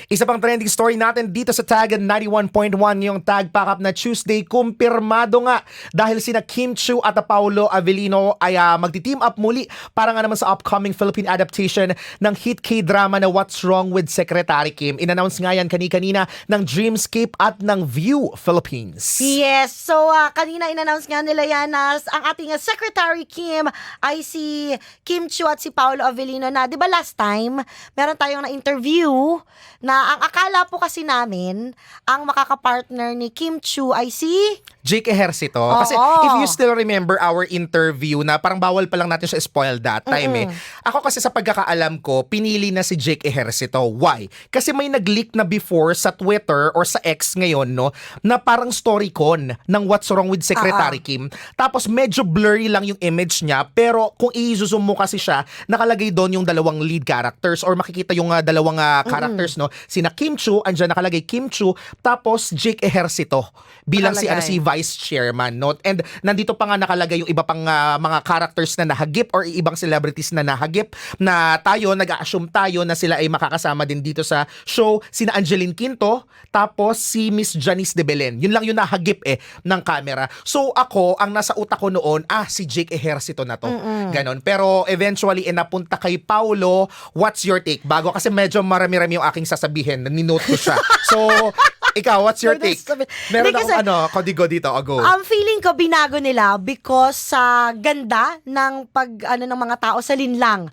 Isa pang trending story natin dito sa Tag 91.1 yung Tag Pack Up na Tuesday. Kumpirmado nga dahil sina Kim Chiu at Paolo Avellino ay magti-team up muli para nga naman sa upcoming Philippine adaptation ng hit K-drama na What's Wrong with Secretary Kim. In-announce nga yan kanina ng Dreamscape at ng View Philippines. Yes, so kanina in-announce nga nila yan na ang ating Secretary Kim ay si Kim Chiu at si Paolo Avellino na, di ba last time, meron tayong na-interview na ang akala po kasi namin, ang makakapartner ni Kim Chiu ay si Jake Ejercito. Kasi if you still remember our interview na parang bawal pa lang natin siya spoil that time Ako kasi sa pagkakaalam ko, pinili na si Jake Ejercito. Why? Kasi may nag-leak na before sa Twitter or sa X ngayon, no, na parang story con ng What's Wrong with Secretary Kim. Tapos medyo blurry lang yung image niya, pero kung i-zoom mo kasi siya, nakalagay doon yung dalawang lead characters or makikita yung dalawang characters, no. Sina Kim Chiu, andyan nakalagay Kim Chiu, tapos Jake Ejercito bilang si vice chairman, no? And nandito pa nga nakalagay yung iba pang mga characters na nahagip or ibang celebrities na nahagip na tayo, nag-a-assume tayo na sila ay makakasama din dito sa show. Sina Angeline Quinto, tapos si Miss Janice de Belen. Yun lang yung nahagip ng camera. So ako, ang nasa utak ko noon, si Jake Ejercito na to. Ganon. Pero eventually, napunta kay Paulo. What's your take? Bago kasi medyo marami-rami yung aking sasabihin. Ninote ko siya. So, ikaw, what's your take? Meron akong kodigo dito. Go. Feeling ko binago nila because sa ganda ng ng mga tao sa linlang.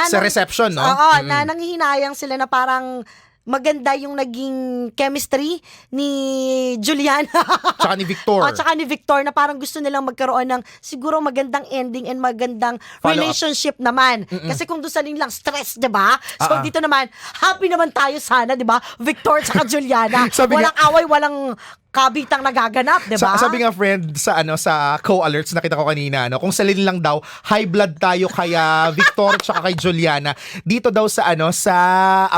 Sa reception, no? Oo, na nanghihinayang sila na parang maganda yung naging chemistry ni Juliana. Tsaka ni Victor. Tsaka ni Victor na parang gusto nilang magkaroon ng siguro magandang ending and magandang relationship naman. Kasi kung doon sa lang stress, 'di ba? So dito naman, happy naman tayo sana, 'di ba? Victor tsaka Juliana. Walang away, walang kabitang nagaganap, 'di ba? Sabi nga friend sa co-alerts nakita ko kanina, kung sa lang daw high blood tayo kaya Victor tsaka kay Juliana. Dito daw sa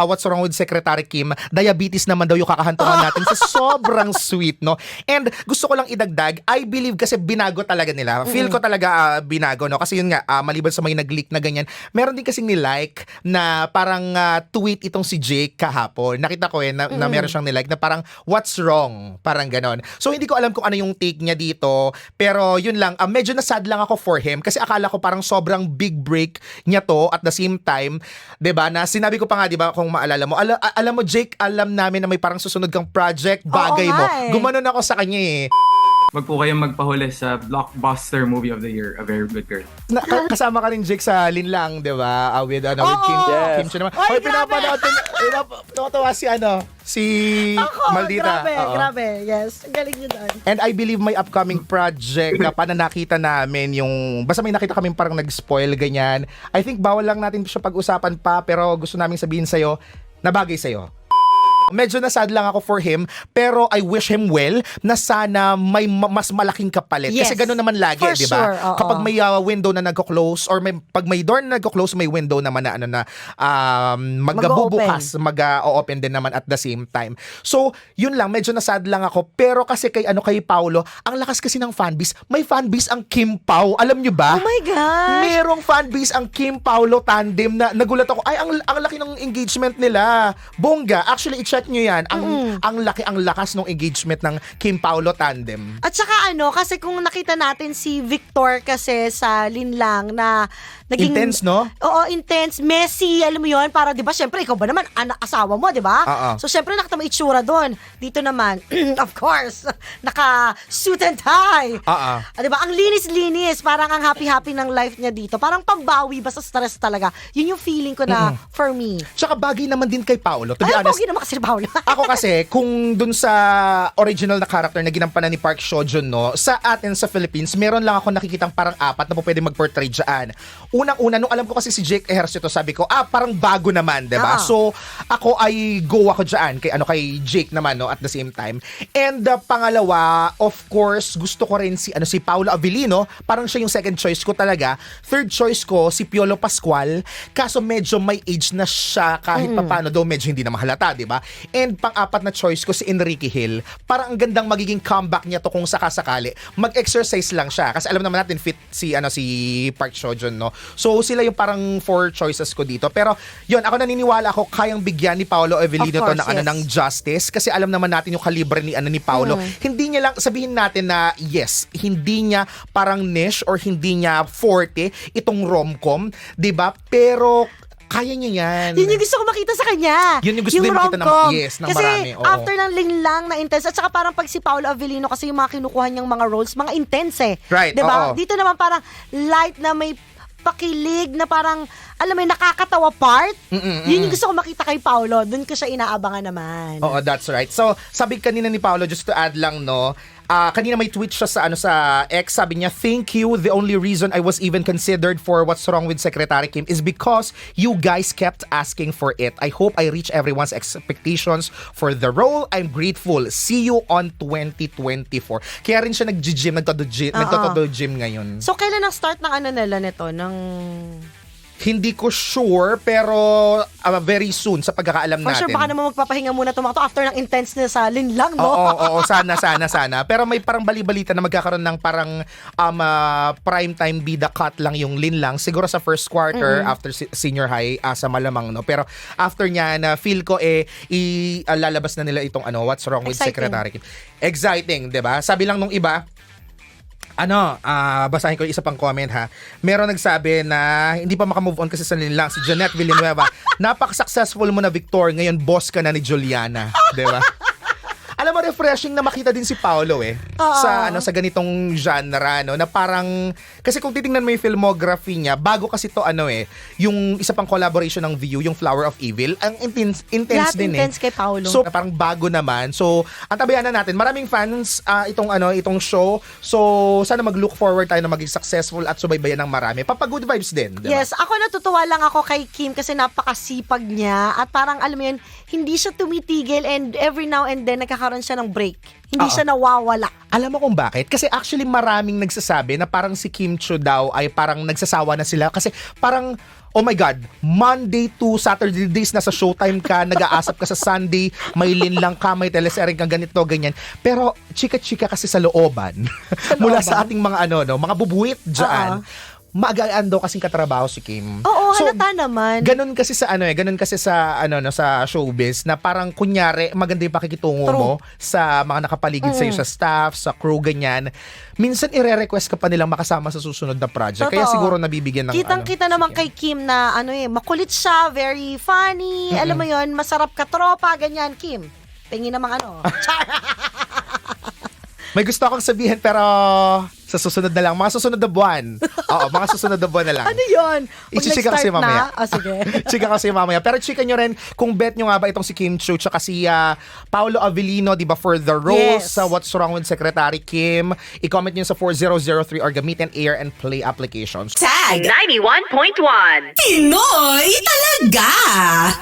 What's Wrong with Secretary Kim, diabetes naman daw yung kakahantungan natin sa sobrang sweet, no? And gusto ko lang idagdag, I believe kasi binago talaga nila. Feel ko talaga binago, no? Kasi yun nga, maliban sa may nag-leak na ganyan, meron din kasing nilike na parang tweet itong si Jake kahapon. Nakita ko na meron siyang nilike na parang what's wrong? Parang ganon. So hindi ko alam kung ano yung take niya dito, pero yun lang, medyo nasad lang ako for him kasi akala ko parang sobrang big break niya to at the same time, 'di ba? Na sinabi ko pa nga, 'di ba, kung maalala mo, alam mo Jake, alam namin na may parang susunod kang project, bagay mo. Gumanon ako sa kanya Wag po kayong magpahuli sa blockbuster movie of the year, A Very Good Girl. Kasama ka rin, Jake, sa Linlang, di ba? With Kim. Yes. Kim Chiu naman. Oy, pinapanood. Tumatawa si Maldita. Grabe. Yes. Ang galing nyo doon. And I believe may upcoming project na nakita namin yung, basta may nakita kami parang nag-spoil, ganyan. I think bawal lang natin siya pag-usapan pa, pero gusto namin sabihin sa'yo, na bagay sa'yo. Medyo nasad lang ako for him, pero I wish him well na sana may mas malaking kapalit. Yes. Kasi gano'n naman lagi, For di ba? sure, Kapag may window na nagko-close or pag may door na nagko-close, may window naman na magbubukas, mag-open din naman at the same time. So, yun lang, medyo nasad lang ako. Pero kasi kay Paulo, ang lakas kasi ng fanbase. May fanbase ang Kim Pao. Alam nyo ba? Oh my God! Merong fanbase ang Kim Paulo tandem na nagulat ako. Ay, ang laki ng engagement nila. Bongga. Actually, i-check nyo yan. Ang lakas ng engagement ng Kim Paulo tandem. At saka kasi kung nakita natin si Victor kasi sa linlang na naging Intense, no? Oo, intense, messy, alam mo 'yon, para 'di ba? Syempre ikaw ba naman asawa mo, 'di ba? So syempre nakita mo itsura doon. Dito naman, of course, naka suit and tie. 'Di ba? Ang linis-linis, parang ang happy-happy ng life niya dito. Parang pambawi ba sa stress talaga. Yun yung feeling ko na for me. Tsaka bagay naman din kay Paulo. To be honest, bagay naman kasi si Paolo. ako kasi, kung dun sa original na character na ginampanan ni Park Seo-joon, no, sa atin sa Philippines, meron lang ako nakikitang parang 4 na po pwede mag-portray dyan. Unang-una, nung alam ko kasi si Jake Ejercito, sabi ko, parang bago naman, diba? So, ako ay go ako dyan kay Jake naman, no, at the same time. And pangalawa, of course, gusto ko rin si Paolo Avellino, parang siya yung second choice ko talaga. Third choice ko, si Piolo Pascual, kaso medyo may age na siya kahit papano, though medyo hindi na mahalata, diba? And pang-apat na choice ko si Enrique Hill. Parang ang gandang magiging comeback niya to kung sakasakali. Mag-exercise lang siya. Kasi alam naman natin fit si Park Seo-joon, no? So sila yung parang 4 choices ko dito. Pero yun, ako naniniwala ako kayang bigyan ni Paolo Avellino to ng ng justice kasi alam naman natin yung kalibre ni Paolo. Hindi niya lang sabihin natin na yes, hindi niya parang niche or hindi niya forte itong rom-com, 'di ba? Pero kaya niya yan. Yun yung gusto ko makita sa kanya. Yun yung gusto din makita ng kasi marami. Oo. After ng linlang na intense, at saka parang pag si Paolo Avellino kasi yung mga kinukuha niyang mga roles, mga intense eh. Right, diba? oo. Dito naman parang light na may pakilig na parang, alam mo, nakakatawa part. Yun yung gusto ko makita kay Paolo. Doon ko siya inaabangan naman. Oo, that's right. So, sabi kanina ni Paolo, just to add lang, no, kanina may tweet siya sa X, sabi niya, "Thank you. The only reason I was even considered for What's Wrong with Secretary Kim is because you guys kept asking for it. I hope I reach everyone's expectations for the role. I'm grateful. See you on 2024." Kaya rin siya nagtotodo gym ngayon. So, kailan ang start ng nila nito? Hindi ko sure, pero very soon sa pagkakaalam For natin. sure, baka naman magpapahinga muna itong mga to after ng intense na sa linlang, no? Oo, sana. Pero may parang bali-balita na magkakaroon ng parang primetime bida cut lang yung linlang. Siguro sa first quarter after senior high, sa malamang, no? Pero after niya, na feel ko lalabas na nila itong What's Wrong with Secretary Kim. Exciting, 'di ba? Sabi lang nung iba, basahin ko yung isa pang comment ha. Meron nagsabi na hindi pa makamove on kasi sa linlang. Si Jeanette Villanueva, "Napaka-successful mo na, Victor. Ngayon, boss ka na ni Juliana." Diba? Alam mo, refreshing na makita din si Paolo sa ganitong genre, no, na parang kasi kung titingnan mo yung filmography niya, bago kasi to yung isa pang collaboration ng View, yung Flower of Evil, ang intense Lahat din intense kay Paolo. So parang bago naman. So antabayan na natin. Maraming fans itong show. So sana mag-look forward tayo na maging successful at subaybayan ng marami. Papa-good vibes din, diba? Yes, ako natutuwa lang ako kay Kim kasi napakasipag niya at parang alam mo yun, hindi siya tumitigil and every now and then nagkakaroon siya ng break. Hindi siya nawawala. Alam mo kung bakit? Kasi actually maraming nagsasabi na parang si Kim Chiu daw ay parang nagsasawa na sila kasi parang oh my God, Monday to Saturday days nasa Showtime ka, nag-aasap ka sa Sunday, may linlang ka, may teleserye ka, ganito, ganyan. Pero chika-chika kasi sa looban. Mula sa ating mga mga bubuit dyan. Maagaan daw kasing katrabaho si Kim. Oo, halata naman. Ganun kasi sa sa showbiz na parang kunyari maganda yung pakikitungo mo sa mga nakapaligid sa iyo, sa staff, sa crew, ganyan. Minsan ire-request ka pa nilang makasama sa susunod na project. Totoo. Kaya siguro nabibigyan ng Kitang-kita naman kay Kim na makulit siya, very funny, alam mo yon, masarap katropa, ganyan, Kim. Tingin namang May gusto akong sabihin pero sa susunod na lang. Mga susunod na buwan. Oo, mga susunod na buwan na lang. Ano yun? Ichika kasi mamaya. Sige. Chika kasi mamaya. Pero chika nyo rin kung bet nyo nga ba itong si Kim Chiu tsaka si Paolo Avellino, di ba, for the role sa What's Wrong with Secretary Kim. I-comment nyo sa 4003 or gamitin Air and Play applications. Tag 91.1 Pinoy talaga!